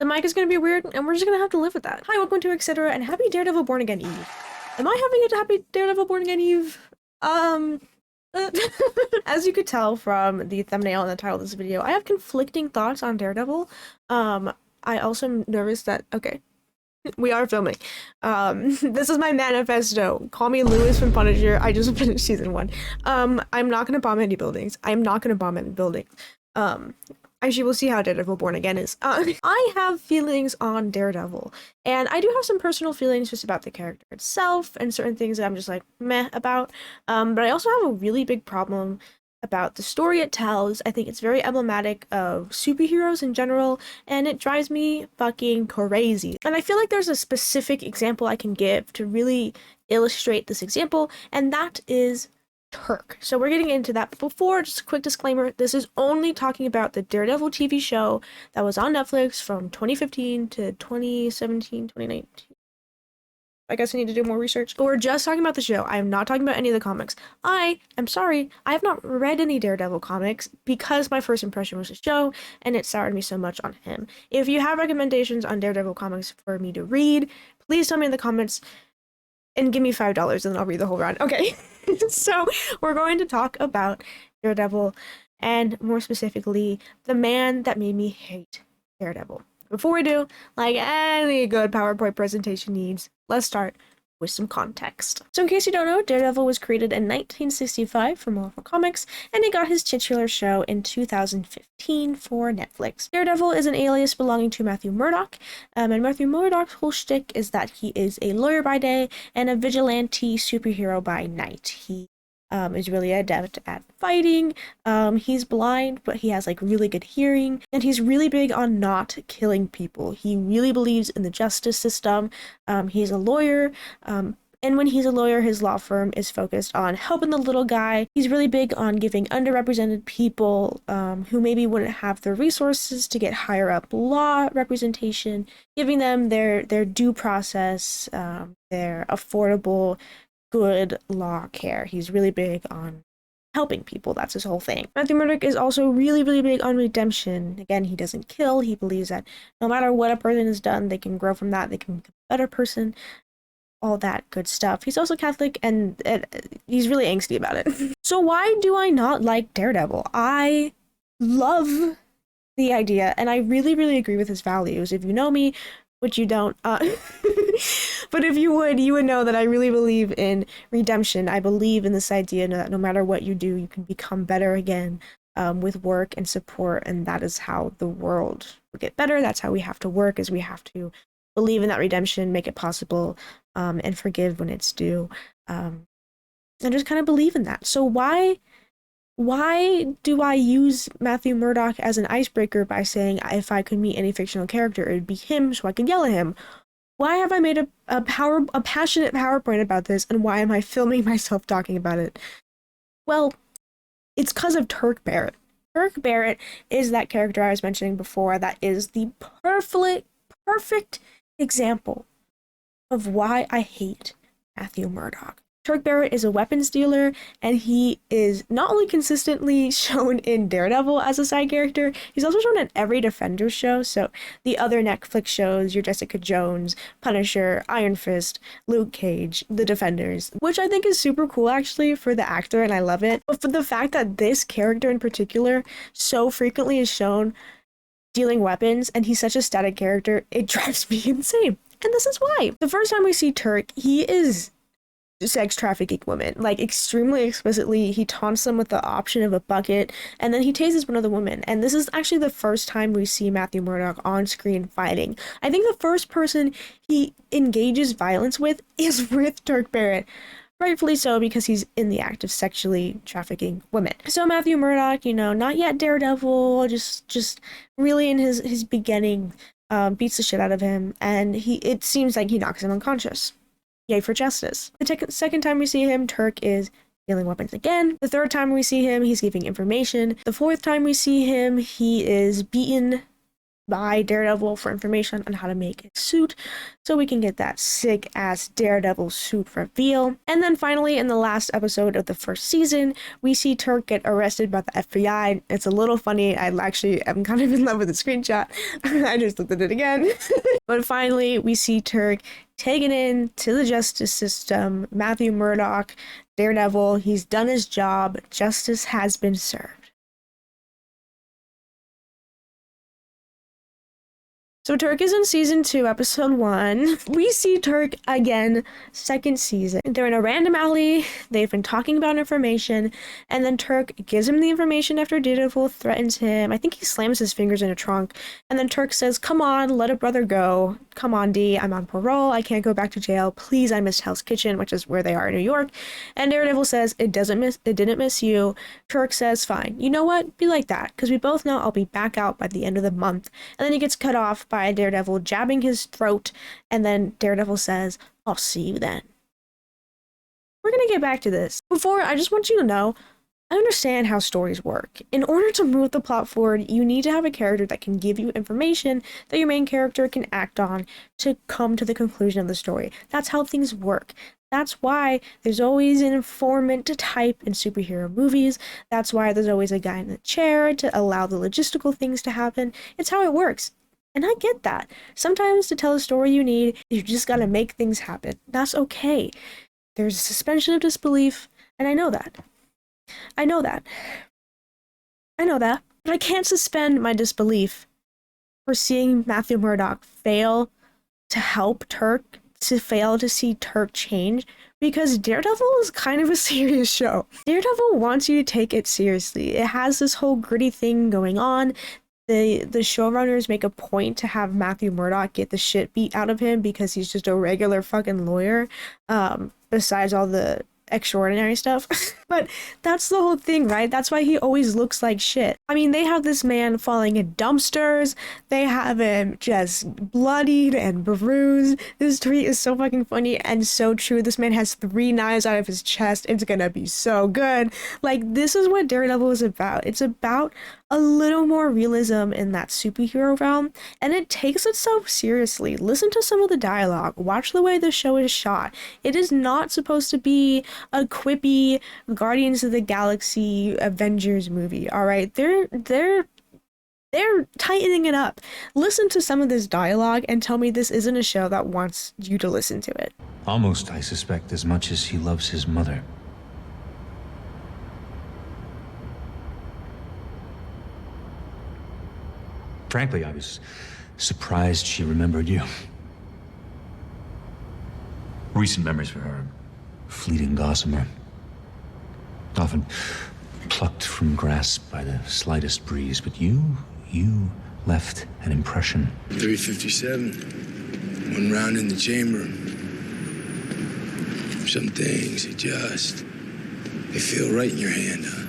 The mic is gonna be weird, and we're just gonna have to live with that. Hi, welcome to Etc. and happy Daredevil Born Again Eve. Am I having a happy Daredevil Born Again Eve? Um, as you could tell from the thumbnail and the title of this video, I have conflicting thoughts on Daredevil. I also am nervous that, okay, we are filming. This is my manifesto. Call me Lewis from Punisher. I just finished season 1. I'm not gonna bomb any buildings. I'm not gonna bomb any buildings. Actually, we'll see how Daredevil Born Again is. I have feelings on Daredevil, and I do have some personal feelings just about the character itself and certain things that I'm just like meh about. But I also have a really big problem about the story it tells. I think it's very emblematic of superheroes in general, and it drives me fucking crazy. And I feel like there's a specific example I can give to really illustrate this example, and that is Turk. So we're getting into that. But before, just a quick disclaimer, this is only talking about the Daredevil TV show that was on Netflix from 2015 to 2017, 2019. I guess I need to do more research. But we're just talking about the show. I am not talking about any of the comics. I am sorry, I have not read any Daredevil comics because my first impression was the show, and it soured me so much on him. If you have recommendations on Daredevil comics for me to read, please tell me in the comments and give me $5 and then I'll read the whole run. Okay. So we're going to talk about Daredevil, and more specifically, the man that made me hate Daredevil. Before we do, like any good PowerPoint presentation needs, let's start with some context. So in case you don't know, Daredevil was created in 1965 for Marvel Comics, and he got his titular show in 2015 for Netflix. Daredevil is an alias belonging to Matthew Murdock, and Matthew Murdock's whole shtick is that he is a lawyer by day and a vigilante superhero by night. He is really adept at fighting. He's blind, but he has like really good hearing, and he's really big on not killing people. He really believes in the justice system. He's a lawyer. And when he's a lawyer, his law firm is focused on helping the little guy. He's really big on giving underrepresented people who maybe wouldn't have the resources to get higher up law representation, giving them their due process, their affordable good law care. He's really big on helping people. That's his whole thing. Matthew Murdock is also really, really big on redemption. Again, he doesn't kill. He believes that no matter what a person has done, they can grow from that. They can become a better person. All that good stuff. He's also Catholic, and he's really angsty about it. So why do I not like Daredevil? I love the idea, and I really, really agree with his values. If you know me, which you don't, but if you would know that I really believe in redemption. I believe in this idea that no matter what you do, you can become better again with work and support, and that is how the world will get better. That's how we have to work, is we have to believe in that redemption, make it possible, and forgive when it's due, and just kind of believe in that. So why do I use Matthew Murdock as an icebreaker by saying if I could meet any fictional character, it would be him so I can yell at him? Why have I made a passionate PowerPoint about this, and why am I filming myself talking about it? Well, it's because of Turk Barrett. Turk Barrett is that character I was mentioning before that is the perfect example of why I hate Matthew Murdock. Turk Barrett is a weapons dealer, and he is not only consistently shown in Daredevil as a side character, he's also shown in every Defenders show. So the other Netflix shows, your Jessica Jones, Punisher, Iron Fist, Luke Cage, The Defenders, which I think is super cool actually for the actor, and I love it. But for the fact that this character in particular so frequently is shown dealing weapons, and he's such a static character, it drives me insane. And this is why. The first time we see Turk, he is sex trafficking women, like extremely explicitly. He taunts them with the option of a bucket, and then he tases one of the women. And this is actually the first time we see Matthew Murdock on screen fighting. I think the first person he engages violence with is with Turk Barrett. Rightfully so, because he's in the act of sexually trafficking women. So Matthew Murdock, not yet Daredevil, just really in his beginning, beats the shit out of him, and it seems like he knocks him unconscious. Yay for justice. The second time we see him, Turk is dealing weapons again. The third time we see him, he's giving information. The fourth time we see him, he is beaten by Daredevil for information on how to make a suit so we can get that sick ass Daredevil suit reveal. And then finally, in the last episode of the first season, we see Turk get arrested by the FBI. It's a little funny. I actually am kind of in love with the screenshot. I just looked at it again. But finally, we see Turk taken in to the justice system. Matthew Murdock, Daredevil, he's done his job. Justice has been served. So Turk is in season 2, episode 1. We see Turk again, second season. They're in a random alley. They've been talking about information, and then Turk gives him the information after Daredevil threatens him. I think he slams his fingers in a trunk, and then Turk says, "Come on, let a brother go. Come on, D, I'm on parole. I can't go back to jail. Please, I missed Hell's Kitchen," which is where they are in New York. And Daredevil says, It didn't miss you. Turk says, "Fine. You know what? Be like that, because we both know I'll be back out by the end of the month." And then he gets cut off by Daredevil jabbing his throat, and then Daredevil says, "I'll see you then." We're gonna get back to this. Before, I just want you to know, I understand how stories work. In order to move the plot forward, you need to have a character that can give you information that your main character can act on to come to the conclusion of the story. That's how things work. That's why there's always an informant type in superhero movies. That's why there's always a guy in the chair to allow the logistical things to happen. It's how it works. And I get that. Sometimes to tell a story you need, you just gotta make things happen. That's okay. There's a suspension of disbelief, and I know that. I know that. But I can't suspend my disbelief for seeing Matthew Murdock fail to help Turk, to fail to see Turk change, because Daredevil is kind of a serious show. Daredevil wants you to take it seriously. It has this whole gritty thing going on. The showrunners make a point to have Matthew Murdock get the shit beat out of him because he's just a regular fucking lawyer, besides all the extraordinary stuff. But that's the whole thing, right? That's why he always looks like shit. I mean, they have this man falling in dumpsters. They have him just bloodied and bruised. This tweet is so fucking funny and so true. This man has 3 knives out of his chest. It's gonna be so good. Like, this is what Daredevil is about. It's about a little more realism in that superhero realm, and it takes itself seriously. Listen to some of the dialogue. Watch the way the show is shot. It is not supposed to be a quippy Guardians of the Galaxy Avengers movie, all right? They're tightening it up. Listen to some of this dialogue and tell me this isn't a show that wants you to listen to it. Almost, I suspect, as much as he loves his mother. Frankly, I was surprised she remembered you. Recent memories for her, fleeting gossamer. Often plucked from grass by the slightest breeze, but you left an impression. 357. 1 round in the chamber. Some things, they feel right in your hand, huh?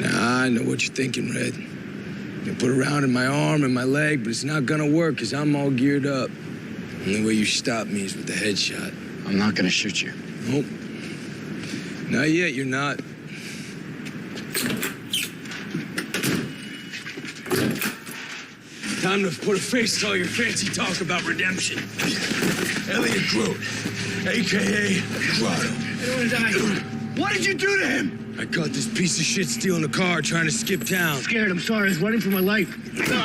Now, I know what you're thinking, Red. You put a round in my arm and my leg, but it's not gonna work because I'm all geared up. Only way you stop me is with the headshot. I'm not gonna shoot you. Nope. Not yet, you're not. Time to put a face to all your fancy talk about redemption. Elliot Groot, a.k.a. Grotto. I don't wanna die. What did you do to him? I caught this piece of shit stealing a car trying to skip town. Scared, I'm sorry. I was running for my life.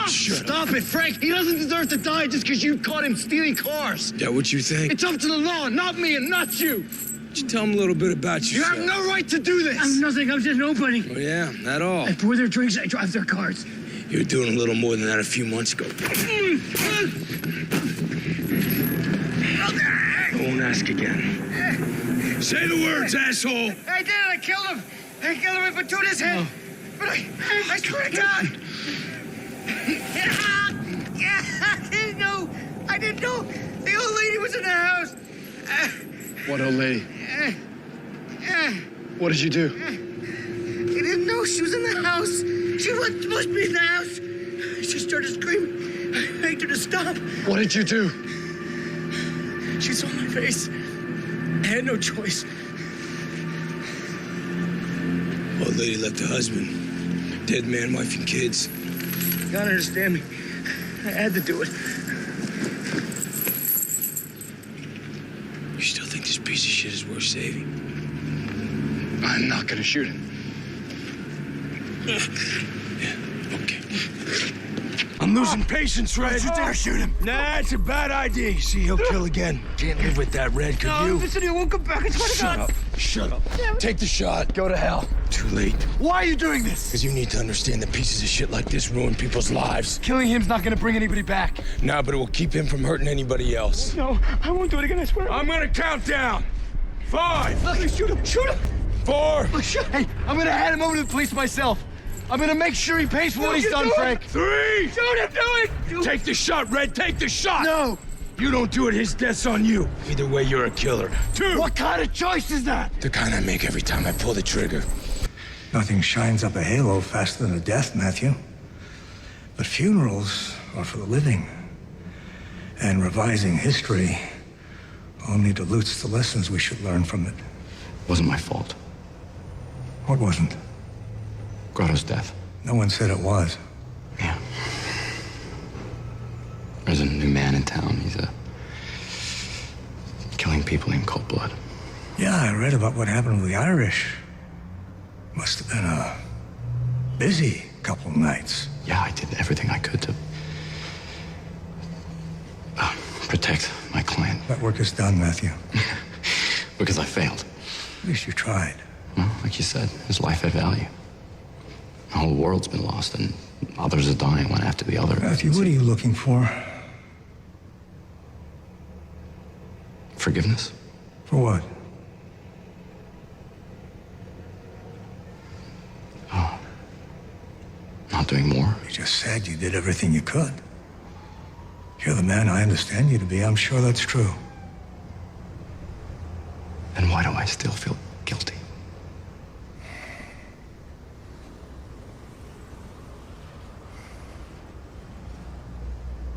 Stop it, Frank. He doesn't deserve to die just because you caught him stealing cars. Is that what you think? It's up to the law, not me and not you. Just tell him a little bit about yourself. You have no right to do this. I'm nothing. I'm just nobody. Oh, yeah, not all. I pour their drinks. I drive their cars. You were doing a little more than that a few months ago. I won't ask again. Say the words, asshole. I did it. I killed him. I killed him with Batuna's head. Oh. But I swear to God. I didn't know. The old lady was in the house. What old lady? What did you do? I didn't know she was in the house. She wasn't supposed to be in the house. She started screaming. I begged her to stop. What did you do? She saw my face. I had no choice. Old lady left a husband. Dead man, wife, and kids. gotta understand me. I had to do it. You still think this piece of shit is worth saving? I'm not gonna shoot him. Yeah, okay. I'm losing patience, Red. Don't you dare shoot him. Nah, it's a bad idea. You see, he'll kill again. Can't live with that, Red, could you? Listen, he won't come back. I swear to Shut God. up. Shut up. Take the shot. Go to hell. Too late. Why are you doing this? Because you need to understand that pieces of shit like this ruin people's lives. Killing him's not gonna bring anybody back. Nah, but it will keep him from hurting anybody else. No, I won't do it again, I swear. I'm gonna count down. 5. Look, shoot him, shoot him. 4. Hey, I'm gonna hand him over to the police myself. I'm gonna make sure he pays for what he's done, Frank. 3. Shoot him, do it. Take the shot, Red. Take the shot. No! You don't do it, his death's on you. Either way, you're a killer. 2. What kind of choice is that? The kind I make every time I pull the trigger. Nothing shines up a halo faster than a death, Matthew. But funerals are for the living. And revising history only dilutes the lessons we should learn from it. Wasn't my fault. What wasn't? Grotto's death. No one said it was. Yeah. There's a new man in town. He's killing people in cold blood. Yeah, I read about what happened with the Irish. Must have been a busy couple nights. Yeah, I did everything I could to protect my client. That work is done, Matthew. Because I failed. At least you tried. Well, like you said, his life had value. The whole world's been lost, and others are dying one after the other. Matthew, what are you looking for? Forgiveness? For what? Not doing more? You just said you did everything you could. You're the man I understand you to be. I'm sure that's true. Then why do I still feel guilty?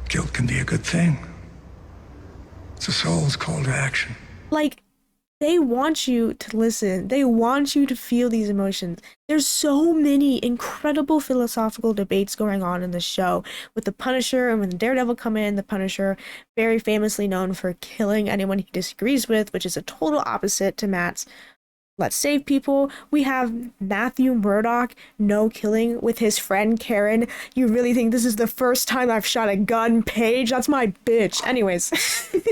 Guilt can be a good thing. It's a soul's call to action. Like, they want you to listen. They want you to feel these emotions. There's so many incredible philosophical debates going on in the show with the Punisher, and when Daredevil come in, the Punisher, very famously known for killing anyone he disagrees with, which is a total opposite to Matt's let's save people. We have Matthew Murdock, no killing with his friend Karen. You really think this is the first time I've shot a gun, Paige? That's my bitch. Anyways,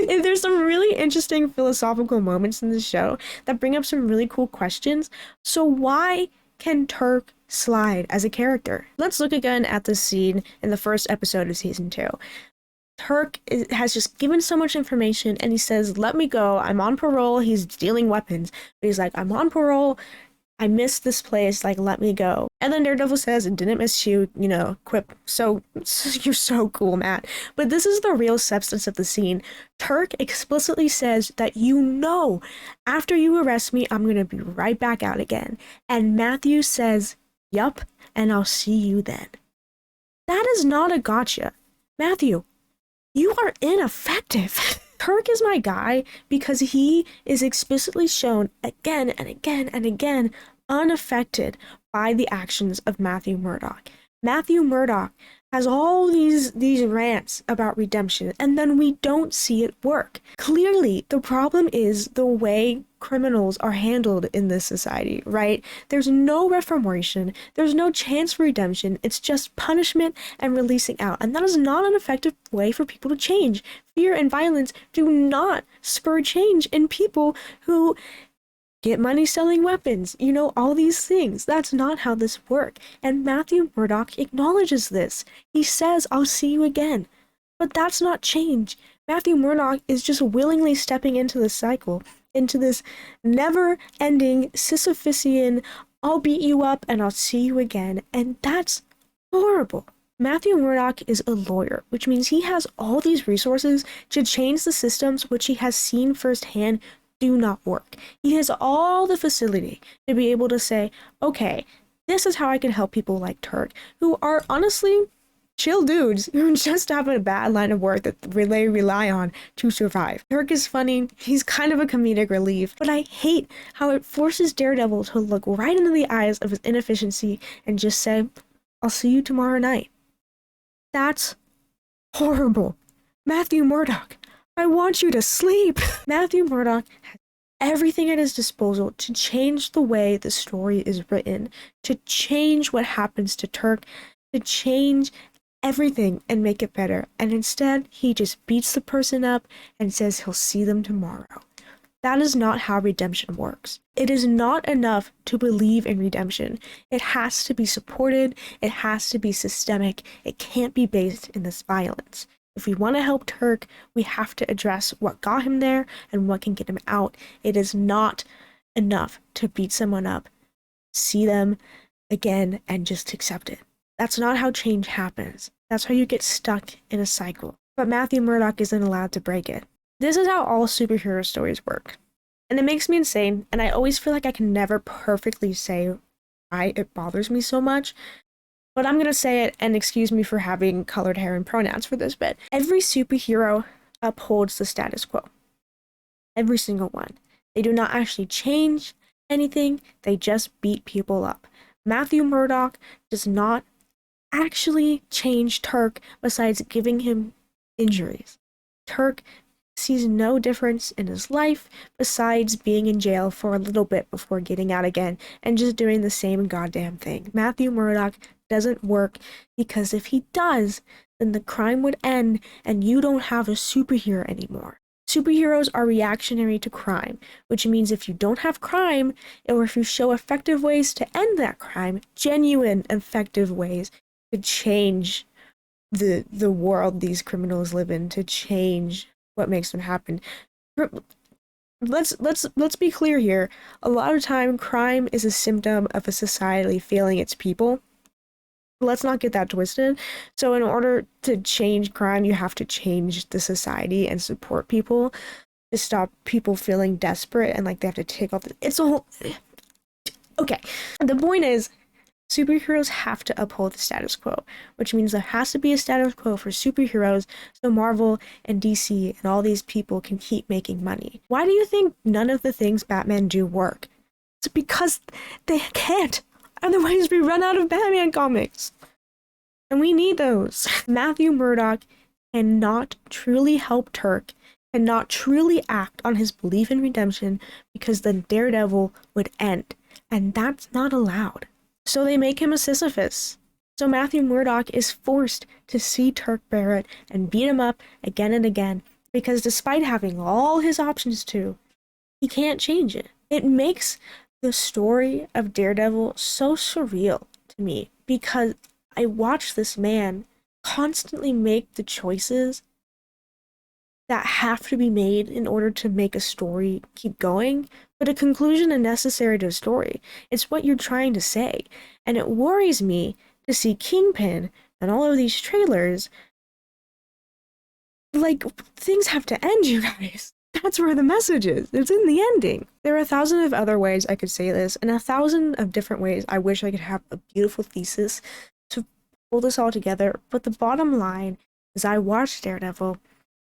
there's some really interesting philosophical moments in the show that bring up some really cool questions. So why can Turk slide as a character? Let's look again at the scene in the first episode of season 2. Turk has just given so much information, and he says, let me go, I'm on parole. He's dealing weapons, but he's like, I'm on parole, I missed this place, like, let me go. And then Daredevil says, it didn't miss you, quip, so you're so cool, Matt. But this is the real substance of the scene. Turk explicitly says that after you arrest me, I'm gonna be right back out again. And Matthew says, yup, and I'll see you then. That is not a gotcha. Matthew, you are ineffective. Turk is my guy because he is explicitly shown again and again and again unaffected by the actions of Matthew Murdock. Matthew Murdock has all these rants about redemption, and then we don't see it work. Clearly, the problem is the way criminals are handled in this society, right? There's no reformation, there's no chance for redemption, it's just punishment and releasing out, and that is not an effective way for people to change. Fear and violence do not spur change in people who get money selling weapons, all these things. That's not how this works. And Matthew Murdock acknowledges this. He says, I'll see you again. But that's not change. Matthew Murdock is just willingly stepping into this cycle, into this never-ending Sisyphusian, I'll beat you up and I'll see you again. And that's horrible. Matthew Murdock is a lawyer, which means he has all these resources to change the systems which he has seen firsthand do not work. He has all the facility to be able to say, okay, this is how I can help people like Turk, who are honestly chill dudes who just have a bad line of work that they rely on to survive. Turk is funny, he's kind of a comedic relief, but I hate how it forces Daredevil to look right into the eyes of his inefficiency and just say, I'll see you tomorrow night. That's horrible. Matthew Murdock, I want you to sleep. Matthew Murdock has everything at his disposal to change the way the story is written, to change what happens to Turk, to change everything and make it better. And instead, he just beats the person up and says he'll see them tomorrow. That is not how redemption works. It is not enough to believe in redemption. It has to be supported. It has to be systemic. It can't be based in this violence. If we want to help Turk, we have to address what got him there and what can get him out. It is not enough to beat someone up, see them again, and just accept it. That's not how change happens. That's how you get stuck in a cycle. But Matthew Murdock isn't allowed to break it. This is how all superhero stories work. And it makes me insane, and I always feel like I can never perfectly say why it bothers me so much. But I'm gonna say it, and excuse me for having colored hair and pronouns for this bit. Every superhero upholds the status quo. Every single one. They do not actually change anything, they just beat people up. Matthew Murdock does not actually change Turk besides giving him injuries. Turk sees no difference in his life besides being in jail for a little bit before getting out again and just doing the same goddamn thing. Matthew Murdock doesn't work because if he does, then the crime would end and you don't have a superhero anymore. Superheroes are reactionary to crime, which means if you don't have crime, or if you show effective ways to end that crime, genuine effective ways to change the world these criminals live in, to change what makes them happen. Let's be clear here. A lot of time, crime is a symptom of a society failing its people. Let's not get that twisted. So in order to change crime, you have to change the society and support people to stop people feeling desperate and like they have to take off. It's a whole. Okay. The point is, superheroes have to uphold the status quo, which means there has to be a status quo for superheroes so Marvel and DC and all these people can keep making money. Why do you think none of the things Batman do work? It's because they can't. Otherwise, we run out of Batman comics. And we need those. Matthew Murdock cannot truly help Turk, cannot truly act on his belief in redemption because then Daredevil would end. And that's not allowed. So they make him a Sisyphus. So Matthew Murdock is forced to see Turk Barrett and beat him up again and again because despite having all his options to, he can't change it. It makes the story of Daredevil so surreal to me because I watch this man constantly make the choices that have to be made in order to make a story keep going, but a conclusion is necessary to a story. It's what you're trying to say. And it worries me to see Kingpin and all of these trailers. Like, things have to end, you guys. That's where the message is. It's in the ending. There are 1,000 of other ways I could say this, and 1,000 of different ways I wish I could have a beautiful thesis to pull this all together. But the bottom line is I watch Daredevil,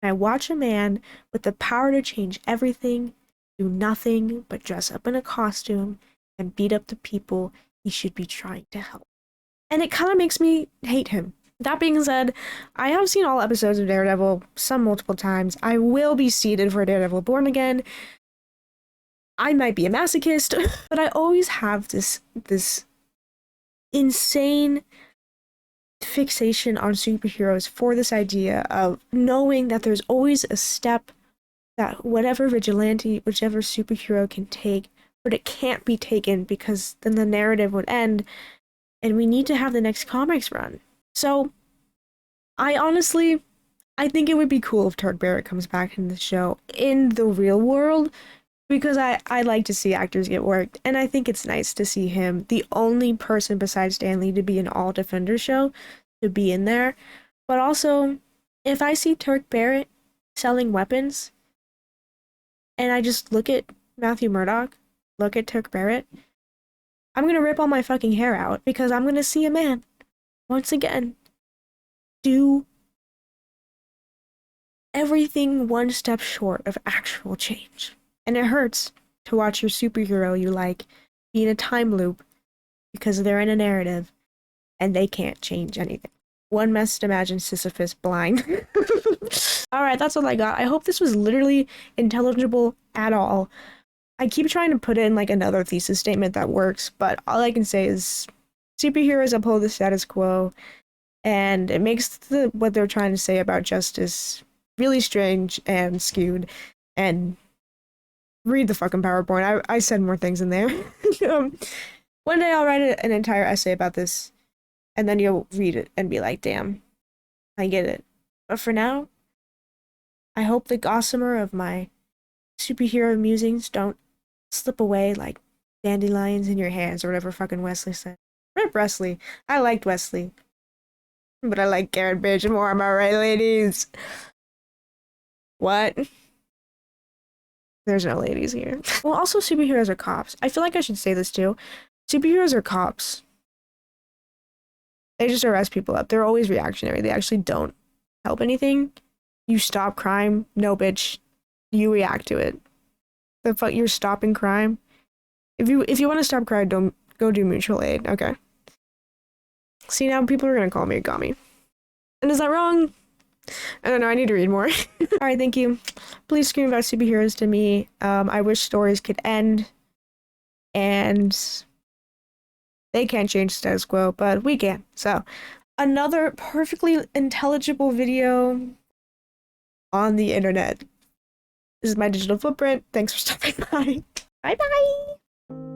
and I watch a man with the power to change everything, do nothing but dress up in a costume and beat up the people he should be trying to help. And it kind of makes me hate him. That being said, I have seen all episodes of Daredevil, some multiple times. I will be seated for Daredevil Born Again. I might be a masochist, but I always have this insane fixation on superheroes for this idea of knowing that there's always a step that whatever vigilante, whichever superhero can take, but it can't be taken because then the narrative would end and we need to have the next comics run. So, I think it would be cool if Turk Barrett comes back in the show in the real world because I like to see actors get worked, and I think it's nice to see him, the only person besides Stan Lee to be an all Defender show, to be in there. But also, if I see Turk Barrett selling weapons, and I just look at Matthew Murdock, look at Turk Barrett, I'm gonna rip all my fucking hair out because I'm gonna see a man, once again, do everything one step short of actual change. And it hurts to watch your superhero you like be in a time loop because they're in a narrative and they can't change anything. One must imagine Sisyphus blind. Alright, that's all I got. I hope this was literally intelligible at all. I keep trying to put in like another thesis statement that works, but all I can say is superheroes uphold the status quo, and it makes what they're trying to say about justice really strange and skewed. And read the fucking PowerPoint. I said more things in there. One day I'll write an entire essay about this, and then you'll read it and be like, damn, I get it. But for now, I hope the gossamer of my superhero musings don't slip away like dandelions in your hands, or whatever fucking Wesley said. Rip Wesley. I liked Wesley. But I like Karen Page more, am I right, ladies? What? There's no ladies here. Well, also superheroes are cops. I feel like I should say this too. Superheroes are cops. They just arrest people up. They're always reactionary. They actually don't help anything. You stop crime. No, bitch. You react to it. The fuck, you're stopping crime? If you want to stop crime, don't go do mutual aid. Okay. See, now people are gonna call me a commie. And is that wrong? I don't know, I need to read more. Alright, thank you. Please scream about superheroes to me. I wish stories could end. And they can't change the status quo, but we can. So, another perfectly intelligible video on the internet. This is my digital footprint. Thanks for stopping by. Bye-bye!